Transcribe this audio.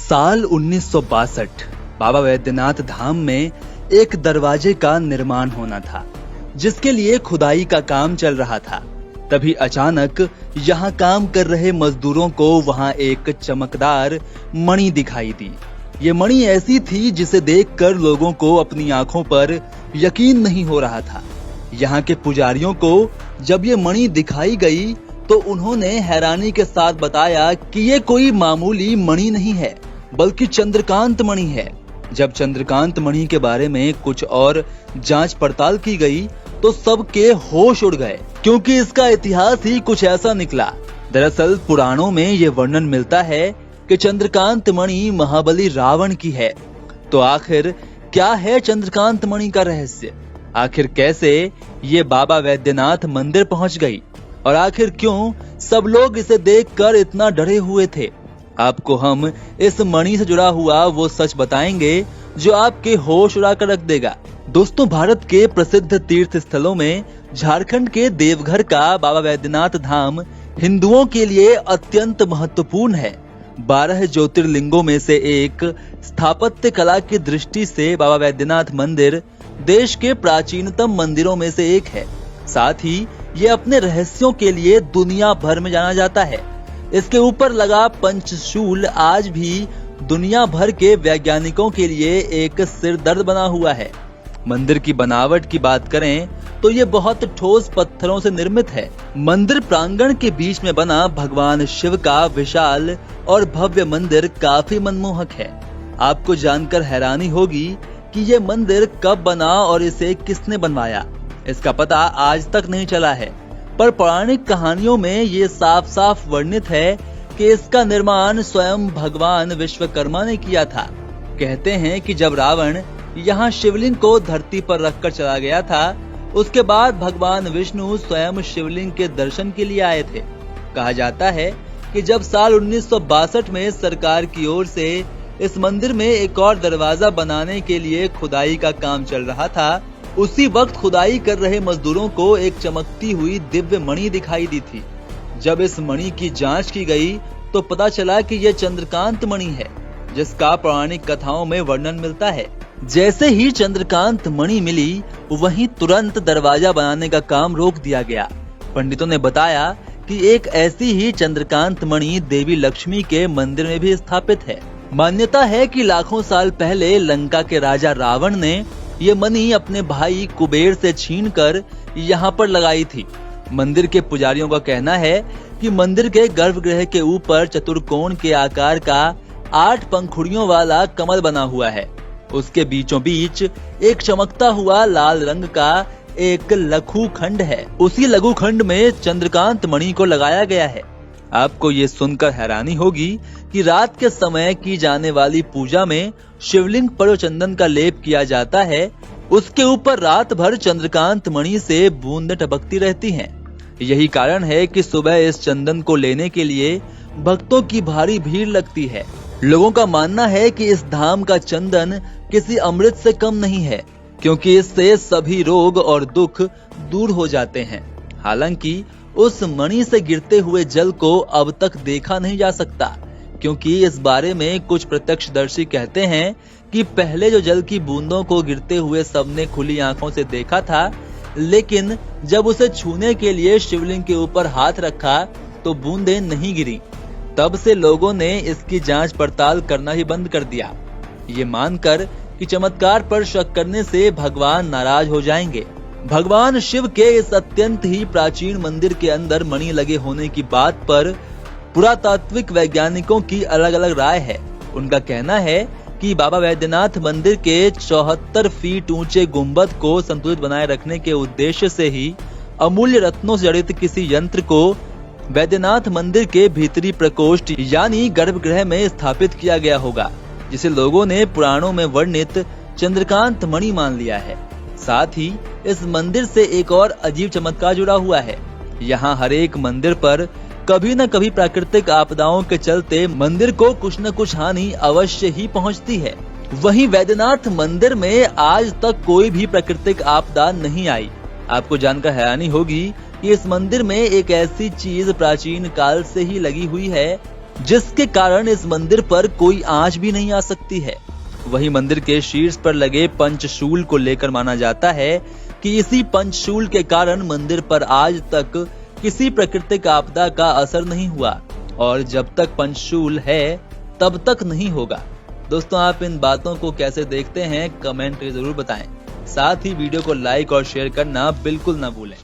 साल 1962 बाबा वैद्यनाथ धाम में एक दरवाजे का निर्माण होना था, जिसके लिए खुदाई का काम चल रहा था। तभी अचानक यहाँ काम कर रहे मजदूरों को वहाँ एक चमकदार मणि दिखाई दी। ये मणि ऐसी थी जिसे देखकर लोगों को अपनी आंखों पर यकीन नहीं हो रहा था। यहाँ के पुजारियों को जब ये मणि दिखाई गई तो उन्होंने हैरानी के साथ बताया कि ये कोई मामूली मणि नहीं है, बल्कि चंद्रकांत मणि है। जब चंद्रकांत मणि के बारे में कुछ और जांच पड़ताल की गई तो सबके होश उड़ गए, क्योंकि इसका इतिहास ही कुछ ऐसा निकला। दरअसल पुराणों में ये वर्णन मिलता है कि चंद्रकांत मणि महाबली रावण की है। तो आखिर क्या है चंद्रकांत मणि का रहस्य? आखिर कैसे ये बाबा वैद्यनाथ मंदिर पहुंच गई और आखिर क्यों सब लोग इसे देखकर इतना डरे हुए थे? आपको हम इस मणि से जुड़ा हुआ वो सच बताएंगे जो आपके होश उड़ा कर रख देगा। दोस्तों, भारत के प्रसिद्ध तीर्थ स्थलों में झारखंड के देवघर का बाबा वैद्यनाथ धाम हिंदुओं के लिए अत्यंत महत्वपूर्ण है। 12 ज्योतिर्लिंगों में से एक स्थापत्य कला की दृष्टि से बाबा वैद्यनाथ मंदिर देश के प्राचीनतम मंदिरों में से एक है। साथ ही ये अपने रहस्यों के लिए दुनिया भर में जाना जाता है। इसके ऊपर लगा पंचशूल आज भी दुनिया भर के वैज्ञानिकों के लिए एक सिरदर्द बना हुआ है। मंदिर की बनावट की बात करें तो ये बहुत ठोस पत्थरों से निर्मित है। मंदिर प्रांगण के बीच में बना भगवान शिव का विशाल और भव्य मंदिर काफी मनमोहक है। आपको जानकर हैरानी होगी कि ये मंदिर कब बना और इसे किसने बनवाया, इसका पता आज तक नहीं चला है। पर पौराणिक कहानियों में ये साफ साफ वर्णित है कि इसका निर्माण स्वयं भगवान विश्वकर्मा ने किया था। कहते हैं कि जब रावण यहाँ शिवलिंग को धरती पर रखकर चला गया था, उसके बाद भगवान विष्णु स्वयं शिवलिंग के दर्शन के लिए आए थे। कहा जाता है कि जब साल 1962 में सरकार की ओर से इस मंदिर में एक और दरवाजा बनाने के लिए खुदाई का काम चल रहा था, उसी वक्त खुदाई कर रहे मजदूरों को एक चमकती हुई दिव्य मणि दिखाई दी थी। जब इस मणि की जांच की गई तो पता चला कि यह चंद्रकांत मणि है, जिसका पौराणिक कथाओं में वर्णन मिलता है। जैसे ही चंद्रकांत मणि मिली, वहीं तुरंत दरवाजा बनाने का काम रोक दिया गया। पंडितों ने बताया कि एक ऐसी ही चंद्रकांत मणि देवी लक्ष्मी के मंदिर में भी स्थापित है। मान्यता है कि लाखों साल पहले लंका के राजा रावण ने ये मणि अपने भाई कुबेर से छीनकर यहाँ पर लगाई थी। मंदिर के पुजारियों का कहना है कि मंदिर के गर्भगृह के ऊपर चतुर्कोण के आकार का 8 पंखुड़ियों वाला कमल बना हुआ है। उसके बीचों बीच एक चमकता हुआ लाल रंग का एक लघु खंड है। उसी लघु खंड में चंद्रकांत मणि को लगाया गया है। आपको ये सुनकर हैरानी होगी कि रात के समय की जाने वाली पूजा में शिवलिंग पर चंदन का लेप किया जाता है, उसके ऊपर रात भर चंद्रकांत मणि से बूंदें टपकती रहती हैं। यही कारण है कि सुबह इस चंदन को लेने के लिए भक्तों की भारी भीड़ लगती है। लोगों का मानना है कि इस धाम का चंदन किसी अमृत से कम नहीं है, क्योंकि इससे सभी रोग और दुख दूर हो जाते हैं। हालांकि उस मणि से गिरते हुए जल को अब तक देखा नहीं जा सकता, क्योंकि इस बारे में कुछ प्रत्यक्षदर्शी कहते हैं कि पहले जो जल की बूंदों को गिरते हुए सबने खुली आंखों से देखा था, लेकिन जब उसे छूने के लिए शिवलिंग के ऊपर हाथ रखा तो बूंदें नहीं गिरी। तब से लोगों ने इसकी जांच पड़ताल करना ही बंद कर दिया, ये मानकर कि चमत्कार पर शक करने से भगवान नाराज हो जाएंगे। भगवान शिव के इस अत्यंत ही प्राचीन मंदिर के अंदर मणि लगे होने की बात पर पुरातात्विक वैज्ञानिकों की अलग अलग राय है। उनका कहना है कि बाबा वैद्यनाथ मंदिर के 74 फीट ऊंचे गुंबद को संतुलित बनाए रखने के उद्देश्य से ही अमूल्य रत्नों से जड़ित किसी यंत्र को वैद्यनाथ मंदिर के भीतरी प्रकोष्ठ यानी गर्भगृह में स्थापित किया गया होगा, जिसे लोगों ने पुराणों में वर्णित चंद्रकांत मणि मान लिया है। साथ ही इस मंदिर से एक और अजीब चमत्कार जुड़ा हुआ है। यहाँ हर एक मंदिर पर कभी न कभी प्राकृतिक आपदाओं के चलते मंदिर को कुछ न कुछ हानि अवश्य ही पहुँचती है। वहीं वैद्यनाथ मंदिर में आज तक कोई भी प्राकृतिक आपदा नहीं आई। आपको जानकर हैरानी होगी कि इस मंदिर में एक ऐसी चीज प्राचीन काल से ही लगी हुई है जिसके कारण इस मंदिर पर कोई आंच भी नहीं आ सकती है। वहीं मंदिर के शीर्ष पर लगे पंचशूल को लेकर माना जाता है कि इसी पंचशूल के कारण मंदिर पर आज तक किसी प्राकृतिक आपदा का असर नहीं हुआ और जब तक पंचशूल है तब तक नहीं होगा। दोस्तों, आप इन बातों को कैसे देखते हैं कमेंट जरूर बताएं। साथ ही वीडियो को लाइक और शेयर करना बिल्कुल ना भूलें।